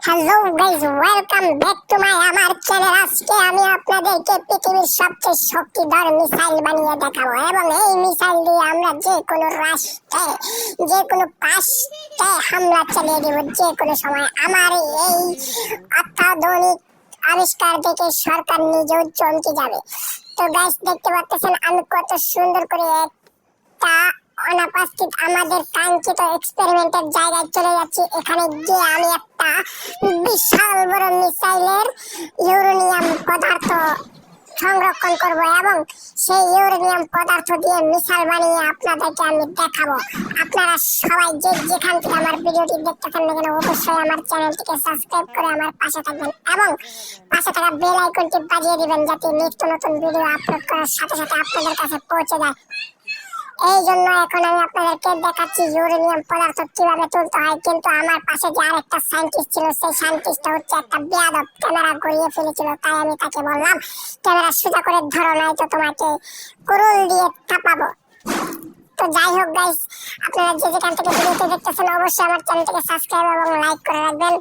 Hello guys, welcome back to my আমার channel. আজকে আমি আপনাদেরকে পৃথিবীর সবচেয়ে শক্তিধর মিসাইল বানিয়ে দেখাবো এবং এই মিসাইল দিয়ে আমরা যে কোনো রাষ্ট্রে, যে কোনো পাশে হামলা চালিয়ে দেব যে কোনো সময়। আমার এই অত্যাধুনিক আবিষ্কার দেখে সরকার নিজেও চমকে যাবে। তো গাইস, দেখতে পাচ্ছেন আমি কত সুন্দর করে একটা অনাপাস্তিত আমাদের কাঙ্ক্ষিত এক্সপেরিমেন্টের জায়গায় চলে যাচ্ছি। এখানে গিয়ে আমি একটা বিশাল বড় মিসাইলের ইউরেনিয়াম পদার্থ সংরক্ষণ করব এবং সেই ইউরেনিয়াম পদার্থ দিয়ে মিসাইল বানিয়ে আপনাদেরকে আমি দেখাবো। আপনারা সবাই যেখান থেকে আমার ভিডিওটি দেখতেছেন না কেন, অবশ্যই আমার চ্যানেলটিকে সাবস্ক্রাইব করে আমার পাশে থাকবেন এবং পাশে থাকা বেল আইকনটি বাজিয়ে দিবেন যাতে নিত্য নতুন ভিডিও আপলোড করার সাথে সাথে আপনাদের কাছে পৌঁছে যায়। এই জন্য এখন আমি আপনাদেরকে দেখাচ্ছি ইউরেনিয়াম পদার্থ কিভাবে তুলতে হয়। কিন্তু আমার পাশে যে আরেকটা সায়েন্টিস্ট ছিল, সেই সায়েন্টিস্টটা হচ্ছে একটা বেয়াদব, ক্যামেরা ঘুরিয়ে ফেলেছিল। তাই আমি তাকে বললাম, ক্যামেরা সোজা করে ধরো, নাই তো তোমাকে কুরুল দিয়ে থাপাবো। তো যাই হোক গাইস, আপনারা যেখান থেকে ভিডিওটি দেখতেছেন অবশ্যই আমার চ্যানেলটিকে সাবস্ক্রাইব এবং লাইক করে রাখবেন।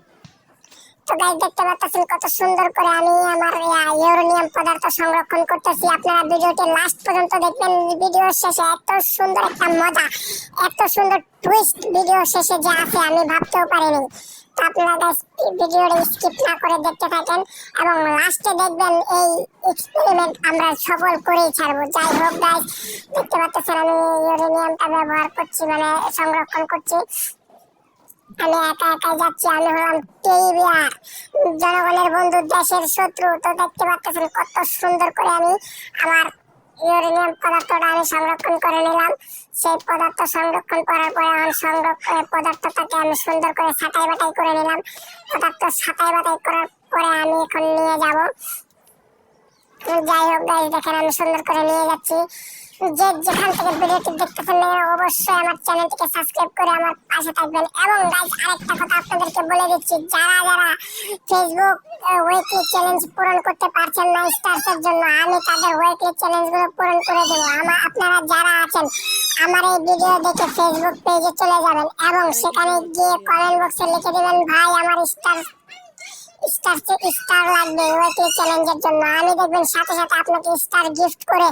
তো গাইস, দেখতে পাচ্ছেন কত সুন্দর করে আমি আমার ইউরেনিয়াম পদার্থ সংরক্ষণ করতেছি। আপনারা ভিডিওটি লাস্ট পর্যন্ত দেখবেন। ভিডিও শেষে এত সুন্দর একটা মজা, এত সুন্দর টুইস্ট ভিডিও শেষে যে আছে আমি ভাবতেও পারিনি। তো আপনারা গাইস ভিডিওটি স্কিপ না করে দেখতে থাকেন এবং লাস্টে দেখবেন এই এক্সপেরিমেন্ট আমরা সফল করেই ছাড়বো। যাই হোক গাইস, দেখতে পাচ্ছেন আমি ইউরেনিয়ামটা ব্যবহার করছি, মানে সংরক্ষণ করছি। আমি একা একাই যাচ্ছি। আমি হলাম টেইবিয়ার, জনগণের বন্ধু, দেশের শত্রু। তো দেখতে পাচ্ছেন কত সুন্দর করে আমি আমার ইউরেনিয়াম পদার্থটা আমি সংরক্ষণ করে নিলাম। সেই পদার্থ সংরক্ষণ করার পরে পদার্থটাকে আমি সুন্দর করে ছাঁটাই বাটাই করে নিলাম। পদার্থ ছাঁটাই বাটাই করার পরে আমি এখন নিয়ে যাব। যাই হোক গাইস, দেখেন আমি সুন্দর করে নিয়ে যাচ্ছি। যেখান থেকে ভিডিওটি দেখতেছেন অবশ্যই আমার চ্যানেলটিকে সাবস্ক্রাইব করে আমার পাশে থাকবেন। এবং গাইস আরেকটা কথা আপনাদেরকে বলে দিচ্ছি, যারা ফেসবুক উইকলি চ্যালেঞ্জ পূরণ করতে পারছেন না স্টারসের জন্য, আমি তাদের উইকলি চ্যালেঞ্জগুলো পূরণ করে দেবো। আপনারা যারা আছেন আমার এই ভিডিও দেখে ফেসবুক পেজে চলে যাবেন এবং সেখানে গিয়ে কমেন্ট বক্সে লিখে দিবেন, ভাই আমার স্টার লাগবে উইকলি চ্যালেঞ্জের জন্য। আমি দেখবেন সাথে সাথে আপনাকে স্টার গিফট করে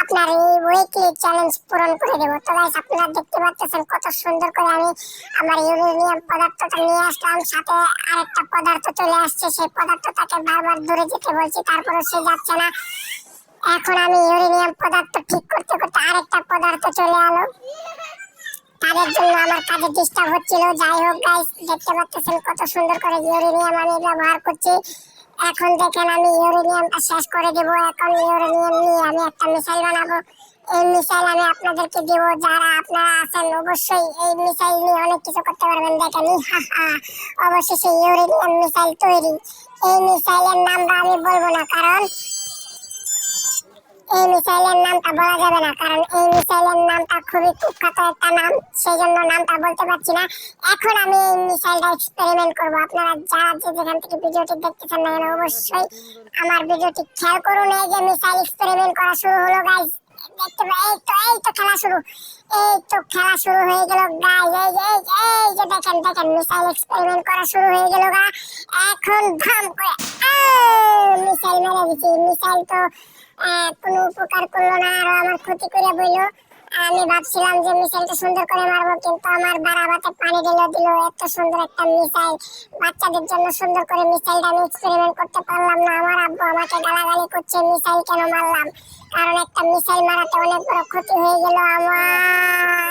আপনার এই উইকলি চ্যালেঞ্জ পূরণ করে দেবো। তো গাইস, আপনারা দেখতে পাচ্ছেন কত সুন্দর করে আমি আমার ইউরেনিয়াম পদার্থটা নিয়ে আসলাম। সাথে আরেকটা পদার্থ চলে আসছে, সেই পদার্থটাকে বারবার ধরে যেতে বলছি, তারপরে সে যাচ্ছে না। এখন আমি ইউরেনিয়াম পদার্থ ঠিক করতে করতে আরেকটা পদার্থ চলে এলো, তাদের জন্য আমার কাজে ডিস্টার্ব হচ্ছিল। যাই হোক গাইস, দেখতে পাচ্ছেন কত সুন্দর করে ইউরেনিয়াম আমি ব্যবহার করছি। এখন দেখেন আমি ইউরেনিয়ামটা শেষ করে দেব। এখন ইউরেনিয়াম নিয়ে আমি একটা মিসাইল বানাবো। এই মিসাইল আমি আপনাদেরকে দেব। যারা আপনারা আছেন অবশ্যই এই মিসাইল নিয়ে অনেক কিছু করতে পারবেন। দেখেন অবশেষে ইউরেনিয়াম মিসাইল তৈরি। এই মিসাইলের নামটা আমি বলবো না, কারণ এই মিসাইলের নামটা বলা যাবে না, কারণ এই মিসাইলের নামটা খুবই কুখ্যাত একটা নাম, সেই জন্য নামটা বলতে পারছি না। এখন আমি এই মিসাইলটা এক্সপেরিমেন্ট করব। আপনারা যারা যেখান থেকে ভিডিওটি দেখতেছেন না কেন অবশ্যই আমার ভিডিওটি খেয়াল করুন। এই যে মিসাইল এক্সপেরিমেন্ট করা শুরু হলো গাইস, দেখতে এই তো খেলা শুরু, হয়ে গেল গাইস। এই যে দেখেন মিসাইল এক্সপেরিমেন্ট করা শুরু হয়ে গেল গা। এখন ধাম করে মিসাইল মেরে দিছি। মিসাইল তো কোনো উপকার করলো না, আরো আমার ক্ষতি করে বইল। আমি ভাবছিলাম যে মিসাইলটা সুন্দর করে মারবো, কিন্তু আমার বারাবাতে পানি দিল। এত সুন্দর একটা মিসাইল, বাচ্চাদের জন্য সুন্দর করে মিসাইলটা আমি এক্সপেরিমেন্ট করতে পারলাম না। আমার আব্বু আমাকে গালাগালি করছে মিসাইল কেন মারলাম, কারণ একটা মিসাইল মারাতে অনেক বড় ক্ষতি হয়ে গেল আমার।